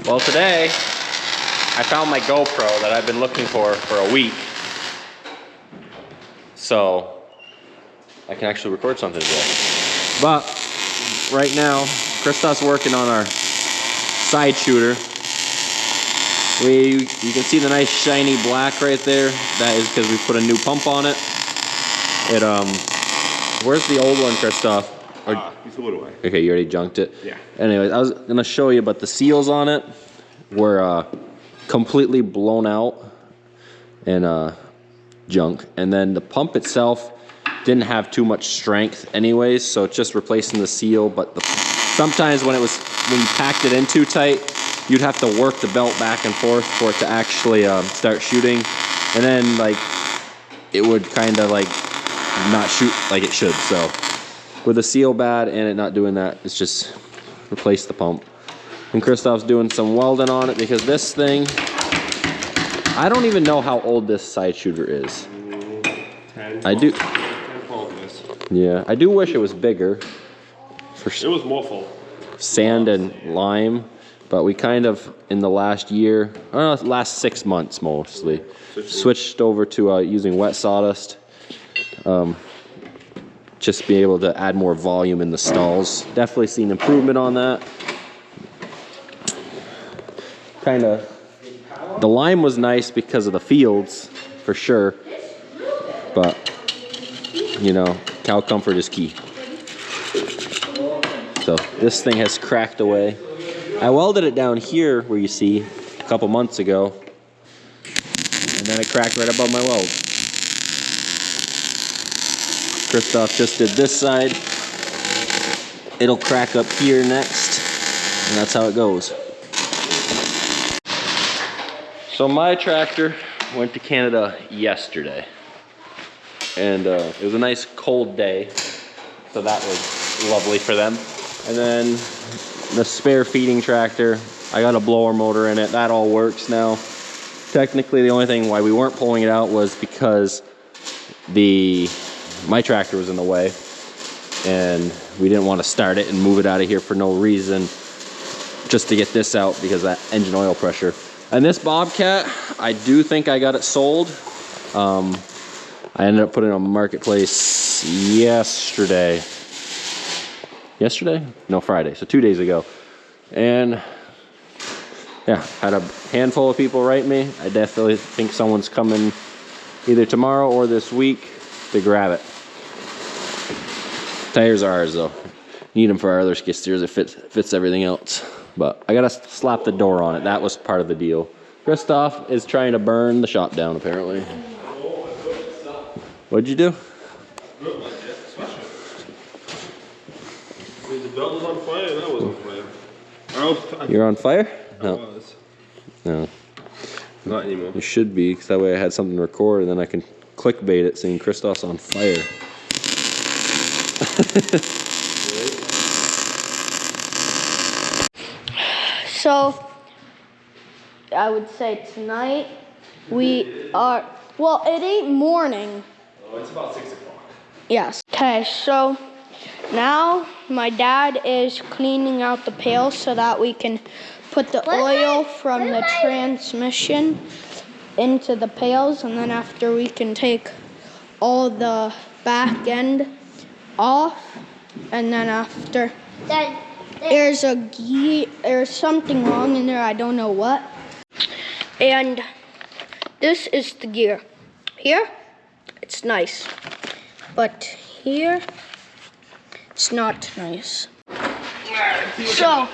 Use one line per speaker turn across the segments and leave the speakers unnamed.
Well, today I found my GoPro that I've been looking for a week. So I can actually record something today. But right now, Christoph's working on our side shooter. You can see the nice shiny black right there. That is because we put a new pump on it. Where's the old one, Christoph?
You threw it away.
Okay, you already junked it?
Yeah.
Anyways, I was gonna show you, but the seals on it were completely blown out and junk. And then the pump itself didn't have too much strength anyways, so it's just replacing the seal. But sometimes when you packed it in too tight, you'd have to work the belt back and forth for it to actually start shooting. And then like it would kind of like not shoot like it should. So with the seal bad and it not doing that, it's just replace the pump. And Christoph's doing some welding on it because this thing, I don't even know how old this side shooter is.
10, 12,
I do.
10, 12 years.
Yeah, I do wish it was bigger.
It was more full.
Sand and lime, but we kind of in the last year, last 6 months mostly, switched over to using wet sawdust. Just be able to add more volume in the stalls. Definitely seen improvement on that. The lime was nice because of the fields, for sure. But, you know, cow comfort is key. So this thing has cracked away. I welded it down here where you see a couple months ago. And then it cracked right above my weld. Christoph just did this side. It'll crack up here next, and that's how it goes. So my tractor went to Canada yesterday, and it was a nice cold day, so that was lovely for them. And then the spare feeding tractor, I got a blower motor in it. That all works now. Technically, the only thing why we weren't pulling it out was because my tractor was in the way and we didn't want to start it and move it out of here for no reason, just to get this out because of that engine oil pressure. And this Bobcat, I do think I got it sold. I ended up putting it on Marketplace yesterday. No, Friday, so 2 days ago. And yeah, had a handful of people write me. I definitely think someone's coming either tomorrow or this week to grab it. Tires are ours though. Need them for our other skid steers. It fits everything else. But I gotta slap the door on it. That was part of the deal. Christoph is trying to burn the shop down apparently. What'd you do?
The belt was on fire and I was on fire.
You're on fire?
No.
No. No.
Not anymore.
You should be, because that way I had something to record and then I can clickbait it saying Christoph's on fire.
So, I would say tonight we are, well, it ain't morning.
Oh, it's about 6 o'clock.
Yes. Okay, so now my dad is cleaning out the pails so that we can put the oil from the transmission into the pails, and then after we can take all the back end off, and then after there's something wrong in there, I don't know what. And this is the gear. Here, it's nice, but here, it's not nice. So,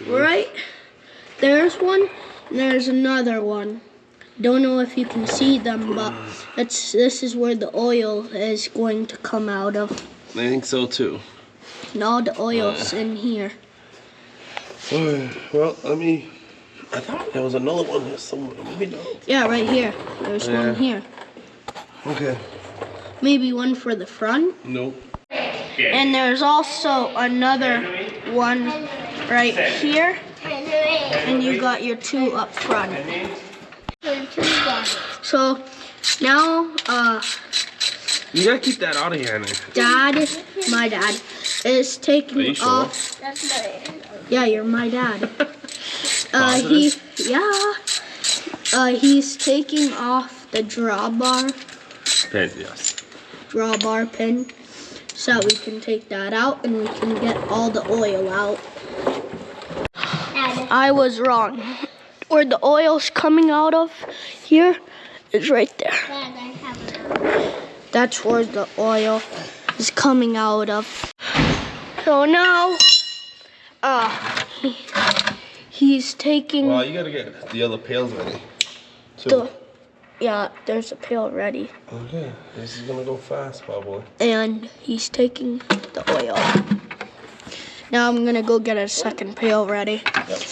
right, there's one, and there's another one. Don't know if you can see them, but this is where the oil is going to come out of.
I think so too.
And all the oil's in here.
Well, I thought there was another one here somewhere. Maybe not.
Yeah, right here. There's one here.
Okay.
Maybe one for the front.
Nope.
And there's also another one right here. And you got your two up front. So now,
you gotta keep that out of here, man.
my dad is taking
Are you sure?
off.
That's my.
Yeah, you're my dad. He's taking off the drawbar
Yes.
pin, so we can take that out and we can get all the oil out. I was wrong. Where the oil's coming out of here is right there.
Dad, I have.
That's where the oil is coming out of. So now, he's taking
Well, you gotta get the other pails ready. Too.
yeah, there's a pail ready.
Okay, this is gonna go fast, probably.
And he's taking the oil. Now I'm gonna go get a second pail ready.
Yep.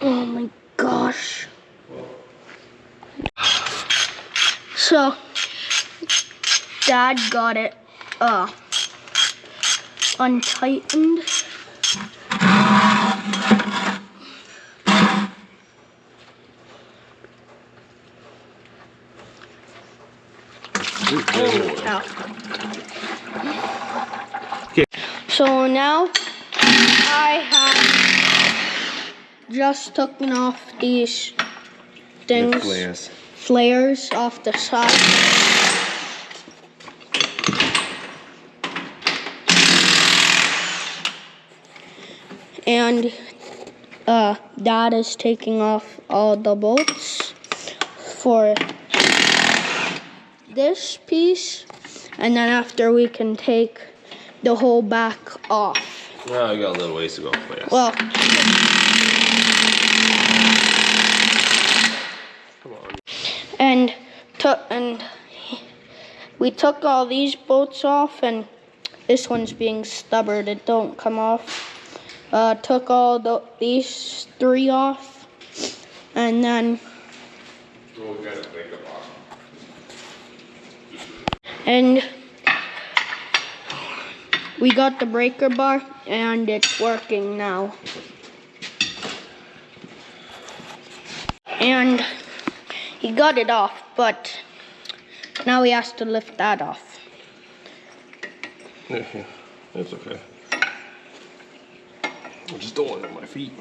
Oh my gosh. So, Dad got it untightened. Ow. So now I have just taken off these things, flares off the side. And Dad is taking off all the bolts for this piece, and then after we can take the whole back off.
No, I got a little ways to go. But yes.
Well,
Come on.
and we took all these bolts off, and this one's being stubborn. It don't come off. Took all these three off, and then we got the breaker bar, and it's working now. And he got it off, but now he has to lift that off.
Yeah, it's okay. I just don't want it on my feet.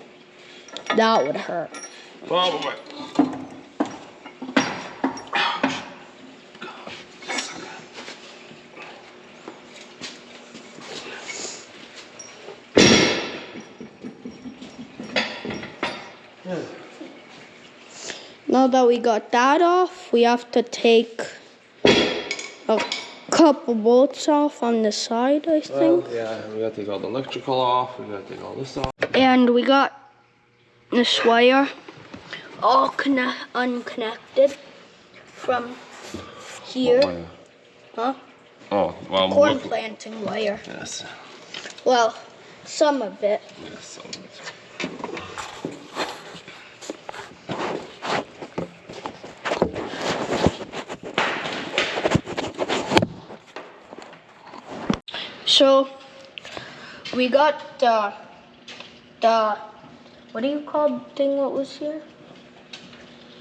That would hurt.
Probably.
Now that we got that off, we have to take a couple bolts off on the side, I think.
Well, yeah, we gotta take all the electrical off. We gotta take all this off.
And we got this wire all unconnected from here.
What wire?
Huh?
Oh, well,
Corn planting wire.
Yes.
Well, some of it.
Yes, some of it.
So we got the what do you call the thing what was here?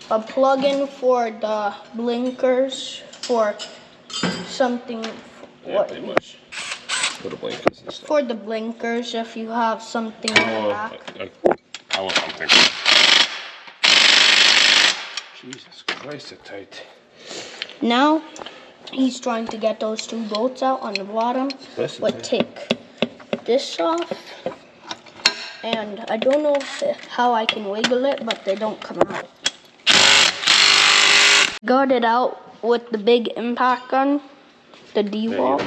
A plug-in for the blinkers for something.
Yeah, pretty much. For the blinkers and stuff.
For the blinkers, if you have something in the back.
I want something. Jesus Christ, it's tight.
Now he's trying to get those two bolts out on the bottom. But take this off, and I don't know how I can wiggle it, but they don't come out. Got it out with the big impact gun, the D-wall,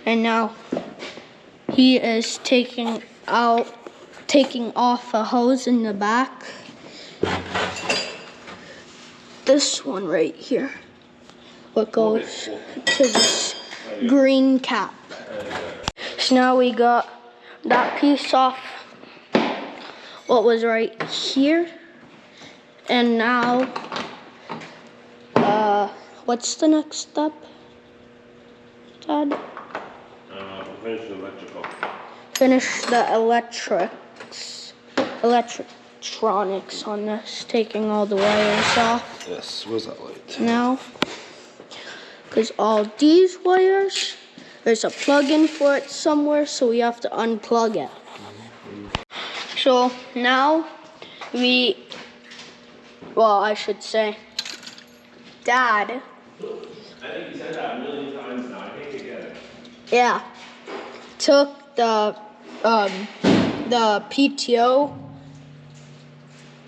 and now he is taking off a hose in the back. This one right here, what goes to this green cap. So now we got that piece off what was right here, and now what's the next step, Dad?
Finish the electrical.
Finish the electric electronics on this, taking all the wires off
Yes, where's that light?
now. Because all these wires, there's a plug-in for it somewhere, so we have to unplug it. So now I should say, Dad.
I think you said that a million times now. I think you get it.
Yeah, took the PTO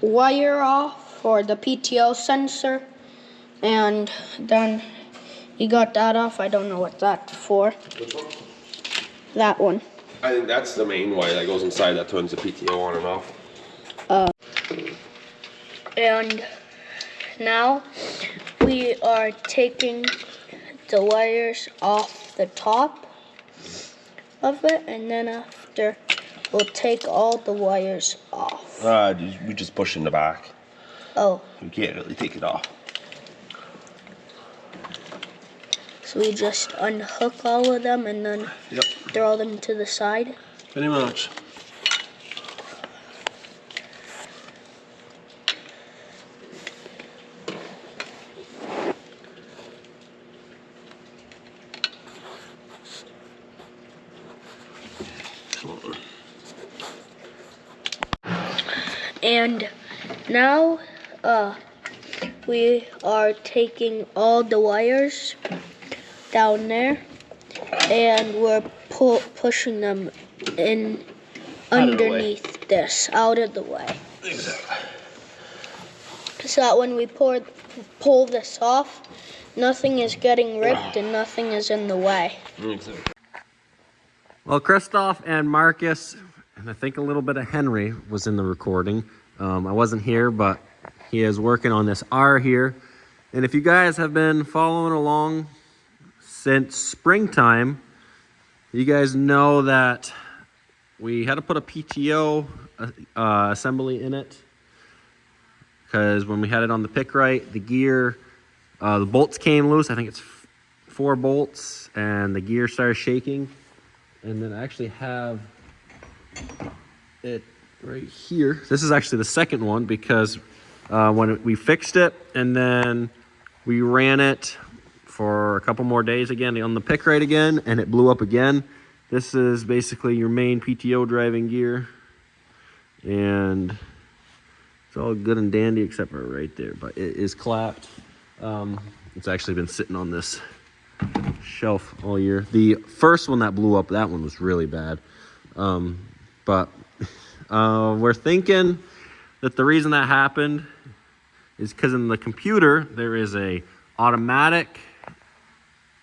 wire off, or the PTO sensor, and then he got that off. I don't know what that's for.
Which one?
That one.
I think that's the main wire that goes inside that turns the PTO on and off.
And now we are taking the wires off the top of it, and then after we'll take all the wires off.
We just push in the back.
Oh,
You can't really take it off.
so we just unhook all of them and then
Yep.
throw them to the side.
Pretty much.
And now we are taking all the wires down there, and we're pushing them in
Out of the way.
underneath this, out of the way.
Exactly.
So that when we pull this off, nothing is getting ripped and nothing is in the way.
Exactly.
Well, Christoph and Marcus, and I think a little bit of Henry was in the recording. I wasn't here, but he is working on this R here. And if you guys have been following along since springtime, you guys know that we had to put a PTO assembly in it, because when we had it on the pick right, the gear, the bolts came loose. I think it's 4 bolts, and the gear started shaking. And then I actually have it right here. This is actually the second one, because when we fixed it and then we ran it for a couple more days again on the pick right again, and it blew up again. This is basically your main PTO driving gear, and it's all good and dandy except for right there, but it is clapped. It's actually been sitting on this shelf all year. The first one that blew up, that one was really bad. But we're thinking that the reason that happened is because in the computer there is a automatic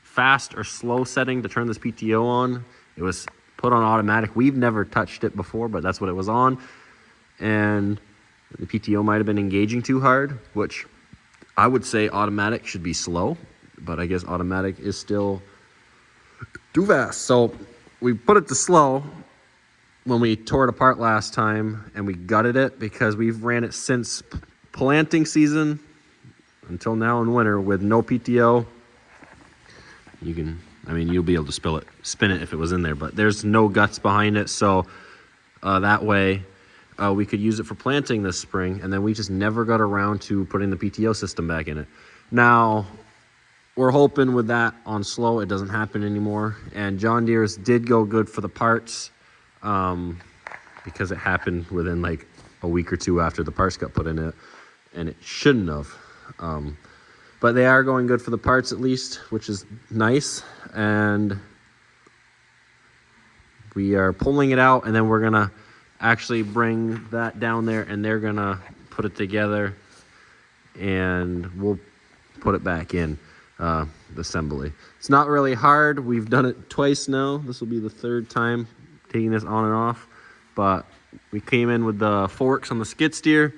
fast or slow setting to turn this PTO on. It was put on automatic. We've never touched it before, but that's what it was on. And the PTO might have been engaging too hard, which I would say automatic should be slow, but I guess automatic is still too fast. So we put it to slow when we tore it apart last time, and we gutted it because we've ran it since planting season until now in winter with no PTO. You'll be able to spin it if it was in there, but there's no guts behind it. So that way we could use it for planting this spring, and then we just never got around to putting the PTO system back in it. Now, we're hoping with that on slow, it doesn't happen anymore. And John Deere's did go good for the parts, because it happened within like a week or two after the parts got put in it, and it shouldn't have. But they are going good for the parts at least, which is nice. And we are pulling it out, and then we're gonna actually bring that down there, and they're gonna put it together, and we'll put it back in the assembly. It's not really hard. We've done it twice now. This will be the third time taking this on and off, but we came in with the forks on the skid steer.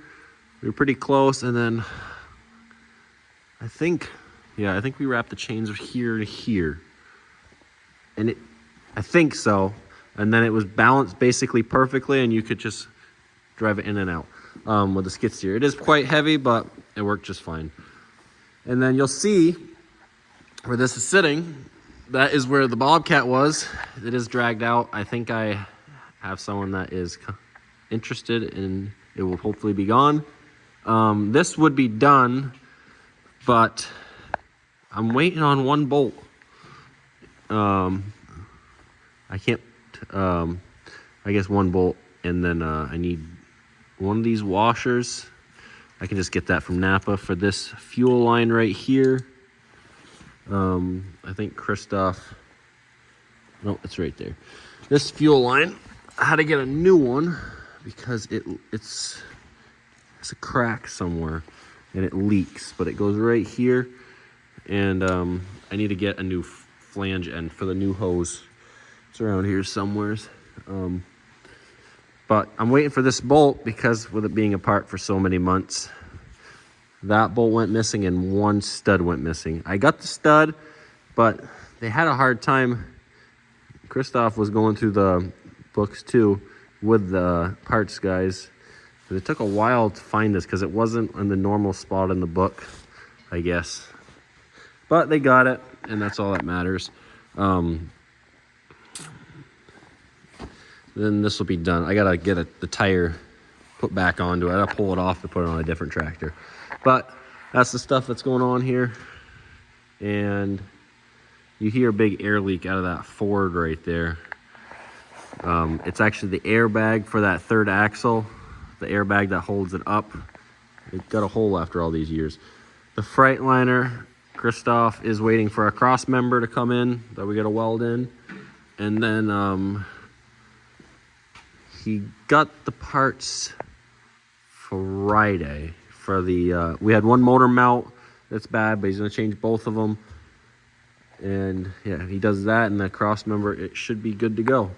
We were pretty close, and then I think we wrapped the chains here to here, and I think so. And then it was balanced basically perfectly, and you could just drive it in and out with the skid steer. It is quite heavy, but it worked just fine. And then you'll see where this is sitting. That is where the Bobcat was. It is dragged out. I think I have someone that is interested in it will hopefully be gone. This would be done, but I'm waiting on one bolt. I can't, I guess one bolt, and then I need one of these washers. I can just get that from Napa for this fuel line right here. I think Christoph, no, it's right there. This fuel line, I had to get a new one because it's a crack somewhere and it leaks, but it goes right here. And I need to get a new flange end for the new hose. It's around here somewheres. But I'm waiting for this bolt because with it being apart for so many months, that bolt went missing and one stud went missing. I got the stud, but they had a hard time. Christoph was going through the books too with the parts guys. It took a while to find this because it wasn't in the normal spot in the book, I guess. But they got it, and that's all that matters. Then this will be done. I gotta get the tire put back onto it. I gotta pull it off to put it on a different tractor. But that's the stuff that's going on here. And you hear a big air leak out of that Ford right there. It's actually the airbag for that third axle. The airbag that holds it up. It got a hole after all these years. The Freightliner, Christoph is waiting for a cross member to come in that we gotta weld in. And then he got the parts Friday for the, we had one motor mount that's bad, but he's gonna change both of them. And yeah, he does that and the cross member, it should be good to go.